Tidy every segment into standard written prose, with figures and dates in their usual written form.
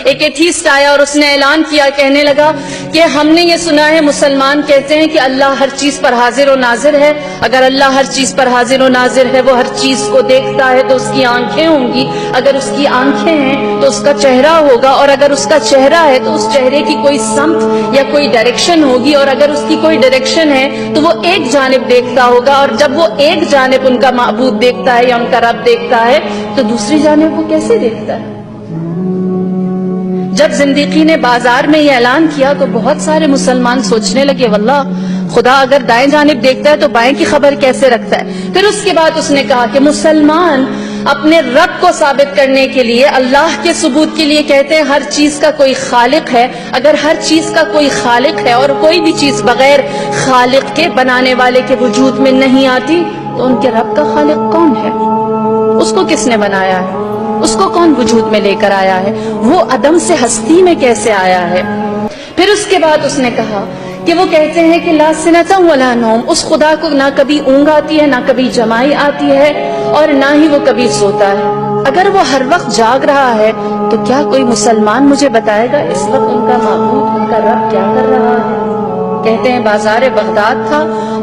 ایک ایتھیسٹ آیا اور اس نے اعلان کیا، کہنے لگا کہ ہم نے یہ سنا ہے مسلمان کہتے ہیں کہ اللہ ہر چیز پر حاضر و ناظر ہے. اگر اللہ ہر چیز پر حاضر و ناظر ہے، وہ ہر چیز کو دیکھتا ہے، تو اس کی آنکھیں ہوں گی. اگر اس کی آنکھیں ہیں تو اس کا چہرہ ہوگا، اور اگر اس کا چہرہ ہے تو اس چہرے کی کوئی سمت یا کوئی ڈائریکشن ہوگی، اور اگر اس کی کوئی ڈائریکشن ہے تو وہ ایک جانب دیکھتا ہوگا. اور جب وہ ایک جانب ان کا معبود دیکھتا ہے یا ان کا رب دیکھتا ہے تو دوسری جانب وہ کیسے دیکھتا ہے؟ جب زندیقی نے بازار میں یہ اعلان کیا تو بہت سارے مسلمان سوچنے لگے، واللہ خدا اگر دائیں جانب دیکھتا ہے تو بائیں کی خبر کیسے رکھتا ہے؟ پھر اس کے بعد اس نے کہا کہ مسلمان اپنے رب کو ثابت کرنے کے لیے، اللہ کے ثبوت کے لیے کہتے ہیں ہر چیز کا کوئی خالق ہے. اگر ہر چیز کا کوئی خالق ہے اور کوئی بھی چیز بغیر خالق کے، بنانے والے کے وجود میں نہیں آتی، تو ان کے رب کا خالق کون ہے؟ اس کو کس نے بنایا ہے؟ اس کو کون وجود میں لے کر آیا ہے؟ وہ عدم سے ہستی میں کیسے آیا ہے؟ پھر اس کے بعد اس نے کہا کہ وہ کہتے ہیں کہ لا سنۃ ولا نوم، اس خدا کو نہ کبھی اونگ آتی ہے، نہ کبھی جمائی آتی ہے، اور نہ ہی وہ کبھی سوتا ہے. اگر وہ ہر وقت جاگ رہا ہے تو کیا کوئی مسلمان مجھے بتائے گا اس وقت ان کا معبود، ان کا رب کیا کر رہا ہے؟ کہتے ہیں بازار بغداد تھا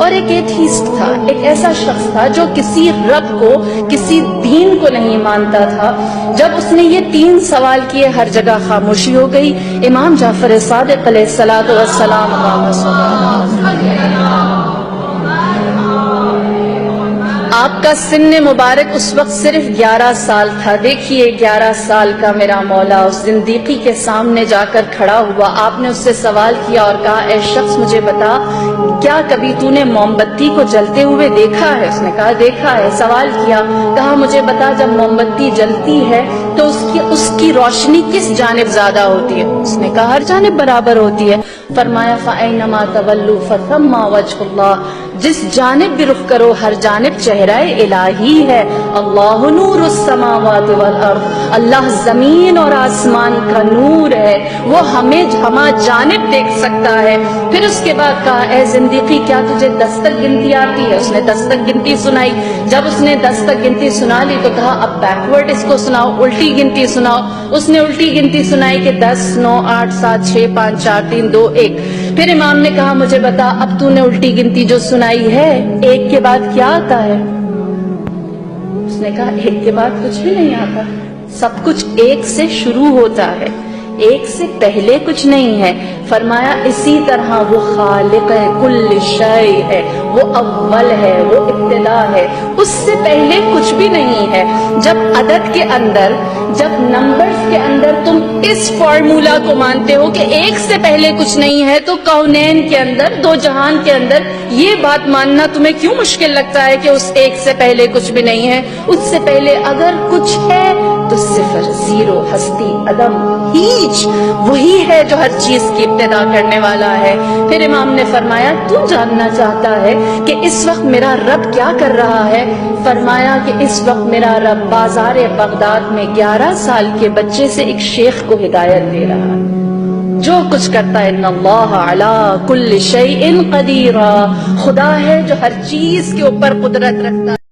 اور ایک ایتھیسٹ تھا، ایک ایسا شخص تھا جو کسی رب کو، کسی دین کو نہیں مانتا تھا. جب اس نے یہ 3 سوال کیے، ہر جگہ خاموشی ہو گئی. امام جعفر صادق علیہ الصلوۃ والسلام آپ کا سن مبارک اس وقت صرف 11 سال تھا. دیکھیے 11 سال کا میرا مولا اس زندیقی کے سامنے جا کر کھڑا ہوا. آپ نے اس سے سوال کیا اور کہا، اے شخص مجھے بتا، کیا کبھی تو نے موم بتی کو جلتے ہوئے دیکھا ہے؟ اس نے کہا دیکھا ہے. سوال کیا، کہا مجھے بتا جب موم بتی جلتی ہے تو اس کی روشنی کس جانب زیادہ ہوتی ہے؟ اس نے کہا ہر جانب برابر ہوتی ہے. فرمایا فَأَيْنَمَا تَوَلُّوا فَثَمَّ وَجْهُ اللَّهِ، جس جانب بھی رخ کرو ہر جانب چہرہ الہی ہے. اللہ نور السماوات والارض، اللہ زمین اور آسمان کا نور ہے، وہ ہمیں ہما جانب دیکھ سکتا ہے. پھر اس کے بعد کہا، اے زندیقی کیا تجھے 10 تک گنتی آتی ہے؟ اس نے 10 تک گنتی سنائی. جب اس نے 10 تک گنتی سنا لی تو کہا اب بیکورڈ اس کو سناؤ، الٹی گنتی سناؤ. اس نے الٹی گنتی سنائی کہ 10 9 8 7 6 5 4 3 2 1. پھر امام نے کہا مجھے بتا اب تو نے الٹی گنتی جو سنائی ہے، ایک کے بعد کیا آتا ہے؟ اس نے کہا ایک کے بعد کچھ بھی نہیں آتا، سب کچھ ایک سے شروع ہوتا ہے، ایک سے پہلے کچھ نہیں ہے. فرمایا اسی طرح وہ خالق ہے، کل شیء ہے، وہ اول ہے، وہ ابتدا ہے، اس سے پہلے کچھ بھی نہیں ہے. جب عدد کے اندر، جب نمبرز کے اندر تم اس فارمولا کو مانتے ہو کہ ایک سے پہلے کچھ نہیں ہے، تو کونین کے اندر، 2 جہان کے اندر یہ بات ماننا تمہیں کیوں مشکل لگتا ہے کہ اس ایک سے پہلے کچھ بھی نہیں ہے؟ اس سے پہلے اگر کچھ ہے تو صفر، زیرو، ہستی، عدم، ہیچ، وہی ہے جو ہر چیز کی ابتدا کرنے والا ہے. پھر امام نے فرمایا تو جاننا چاہتا ہے کہ اس وقت میرا رب کیا کر رہا ہے؟ فرمایا کہ اس وقت میرا رب بازار بغداد میں 11 سال کے بچے سے ایک شیخ کو ہدایت دے رہا ہے. جو کچھ کرتا ہے ان اللہ علی کل شیء قدیر، خدا ہے جو ہر چیز کے اوپر قدرت رکھتا ہے.